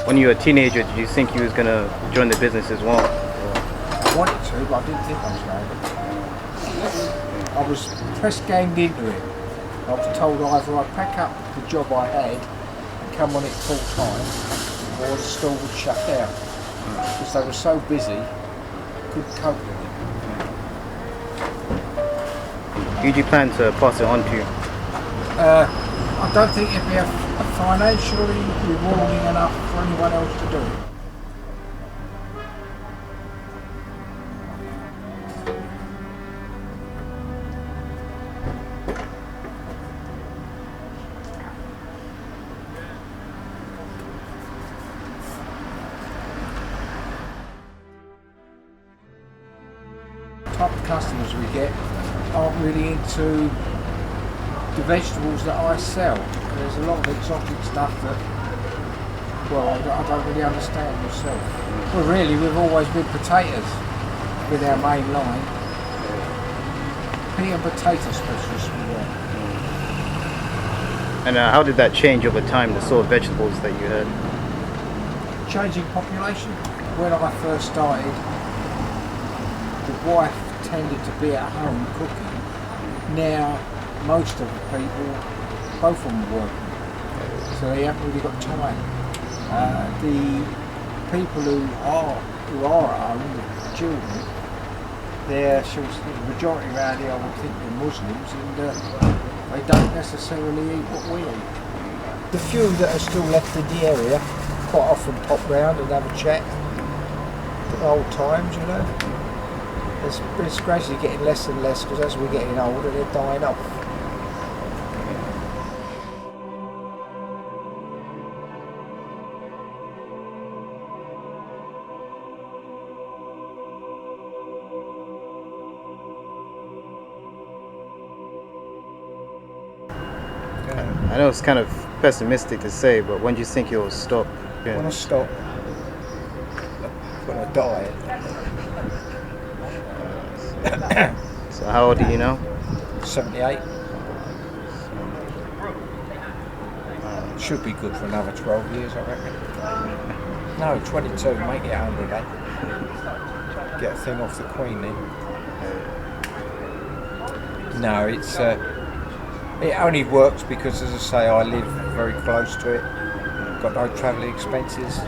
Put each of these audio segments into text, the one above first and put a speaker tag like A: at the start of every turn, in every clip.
A: when you were a teenager, did you think you was gonna join the business as well?
B: I wanted to, but I didn't think I was going to. I was press ganged into it. I was told either I'd pack up the job I had and come on it full time, or the store would shut down. Because they were so busy, I couldn't cope with it.
A: Who do you plan to pass it on to?
B: I don't think it'd be a financially rewarding enough for anyone else to do. The type of customers we get aren't really into the vegetables that I sell. There's a lot of exotic stuff that, well, I don't really understand myself. Well, really, we've always been potatoes with our main line. Pea and potato specialists we were.
A: And how did that change over time, the sort of vegetables that you had?
B: Changing population. When I first started, the wife tended to be at home cooking. Now, most of the people, both of them are working, so they haven't really got time. The people who are at home, the children, they're the majority around here, I would think, they're Muslims, and they don't necessarily eat what we eat. The few that are still left in the area quite often pop round and have a chat. Good old times, you know. It's gradually getting less and less because as we're getting older, they're dying off.
A: I know it's kind of pessimistic to say, but when do you think you'll stop? Yeah.
B: When I stop, when I die.
A: So how old are you now?
B: 78. Should be good for another 12 years, I reckon. No, 22, make it 100, eh? Get a thing off the Queen then. No, it only works because, as I say, I live very close to it. Got no travelling expenses.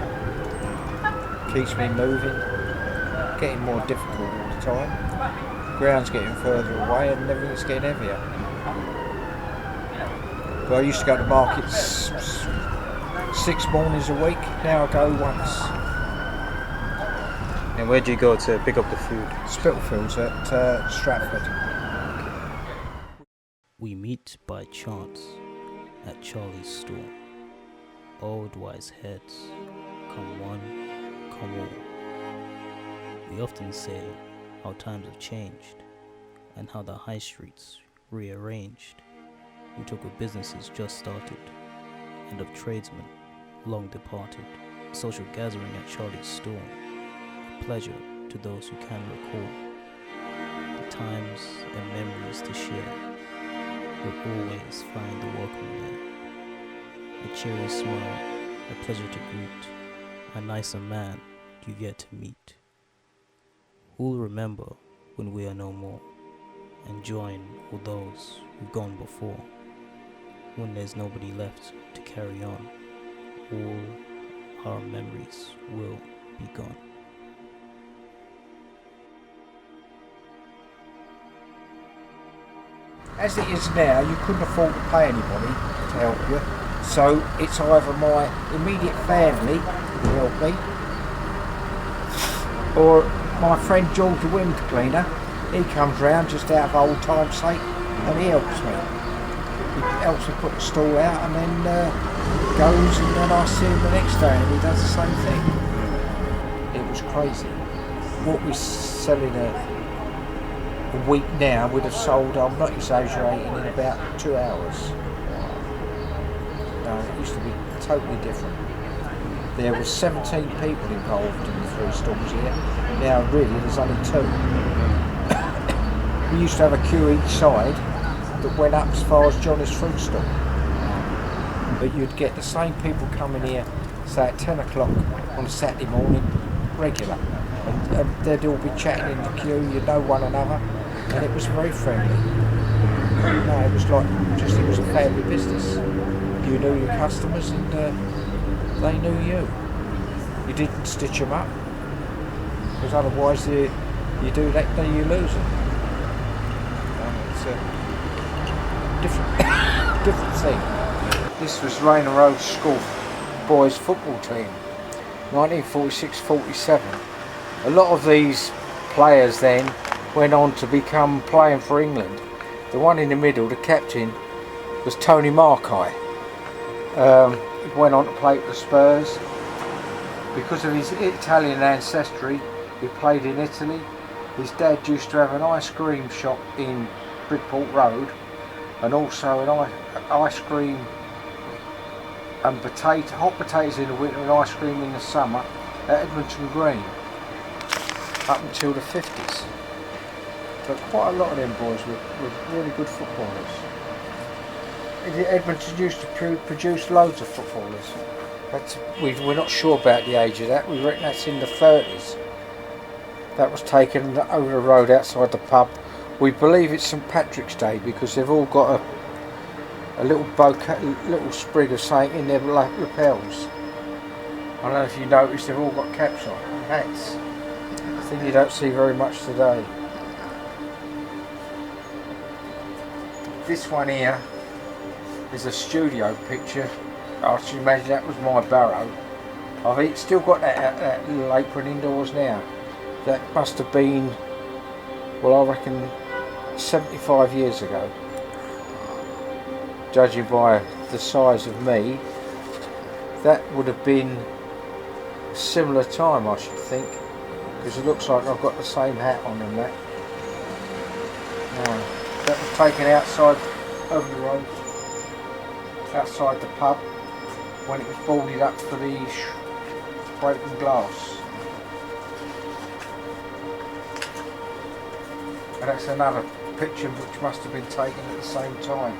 B: Keeps me moving. Getting more difficult all the time. Ground's getting further away and everything's getting heavier. But I used to go to markets 6 mornings a week. Now I go once.
A: And where do you go to pick up the food?
B: Spitalfields at Stratford.
C: We meet by chance at Charlie's store. Old wise heads, come one, come all. We often say how times have changed and how the high streets rearranged. We talk of businesses just started and of tradesmen long departed. Social gathering at Charlie's store, a pleasure to those who can recall. The times and memories to share will always find the welcome there. A cheery smile, a pleasure to greet, a nicer man you've yet to meet. Who'll remember when we are no more, and join all those who've gone before. When there's nobody left to carry on, all our memories will be gone.
B: As it is now, you couldn't afford to pay anybody to help you, so it's either my immediate family who help me, or my friend George the Wind Cleaner. He comes round just out of old time's sake and he helps me. He helps me put the stall out and then goes, and then I see him the next day and he does the same thing. It was crazy. What we're selling a week now would have sold, I'm not exaggerating, in about 2 hours. No, it used to be totally different. There were 17 people involved in the 3 stalls here. Now really there's only 2. We used to have a queue each side that went up as far as Johnny's fruit stall. but you'd get the same people coming here, say at 10 o'clock on a Saturday morning, regular. And they'd all be chatting in the queue, you know one another, and it was very friendly. No, it was like, it was a family business. You knew your customers and they knew you. You didn't stitch them up, because otherwise you do that, then you lose them. It's a different thing. This was Rainer Road School boys football team, 1946-47. A lot of these players then went on to become playing for England. The one in the middle, the captain, was Tony Markai. He went on to play for the Spurs. Because of his Italian ancestry, he played in Italy. His dad used to have an ice cream shop in Bridport Road, and also an ice cream and hot potatoes in the winter and ice cream in the summer at Edmonton Green, up until the 50s. But quite a lot of them boys were really good footballers. Edmonton used to produce loads of footballers. We're not sure about the age of that. We reckon that's in the 30s. That was taken over the road outside the pub. We believe it's St Patrick's Day because they've all got a little bouquet, little sprig of something in their lapels. I don't know if you noticed, they've all got caps on and hats. A thing you don't see very much today. This one here is a studio picture. I should imagine that was my barrow. I've still got that little apron indoors now. That must have been, well, I reckon 75 years ago. Judging by the size of me, that would have been a similar time, I should think, because it looks like I've got the same hat on and that. That was taken outside over the road, outside the pub, when it was boarded up for the broken glass. And that's another picture which must have been taken at the same time.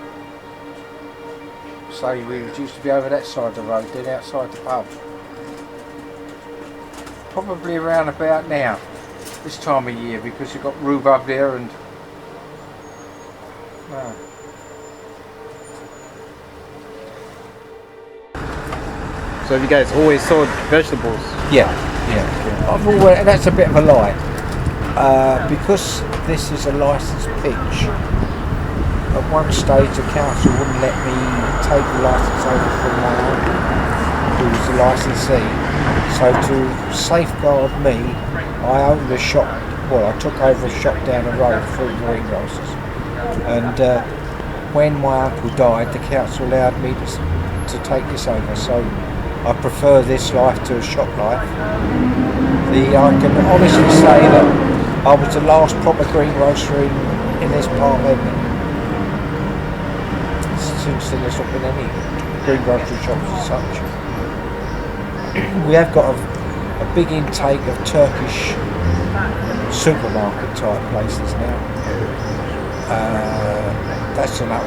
B: So we used to be over that side of the road, then outside the pub. Probably around about now, this time of year, because you've got rhubarb there and
A: So have you guys always sold vegetables?
B: Yeah. I've always, and that's a bit of a lie. Because this is a licensed pitch, at one stage the council wouldn't let me take the licence over from my uncle, who was the licensee. So to safeguard me, I owned a shop, well, I took over a shop down the road for greengrocers. And when my uncle died, the council allowed me to take this over. So I prefer this life to a shop life. I can honestly say that I was the last proper greengrocer in this part of Edmonton. Since then there's not been any greengrocery shops as such. We have got a big intake of Turkish supermarket type places now.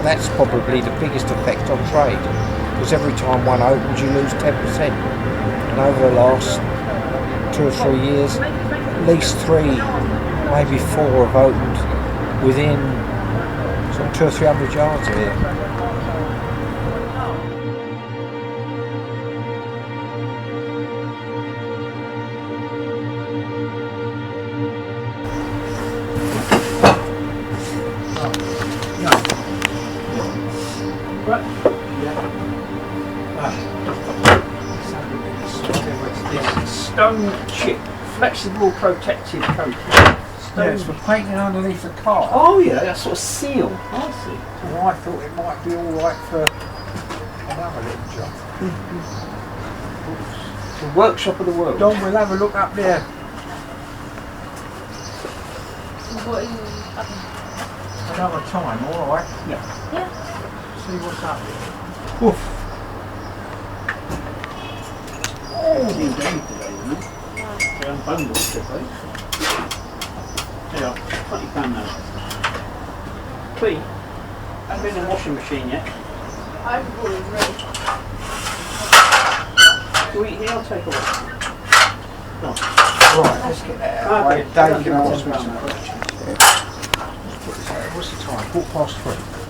B: That's probably the biggest effect on trade, because every time one opens you lose 10%, and over the last 2 or 3 years at least 3, maybe 4 have opened within sort of 200 or 300 yards of here.
D: Stone chip, flexible protective coating.
B: Yeah, it's for painting underneath the car.
D: Oh yeah, that sort of seal. I see.
B: Well, I thought it might be alright for another little job.
D: The workshop of the world.
B: Don, we'll have a look up there.
E: What are you
B: Another time, alright?
E: Yeah.
B: See what's up there.
D: Oof.
B: Oh,
D: They're unbundled today. There you are, £20 now. Clean. Haven't been in the washing machine yet.
E: I'm bored already.
D: You eat here, I'll take away.
B: Right, let's get that out of the way.
D: Okay.
B: Dave can ask me some questions. What's the time? 3:15.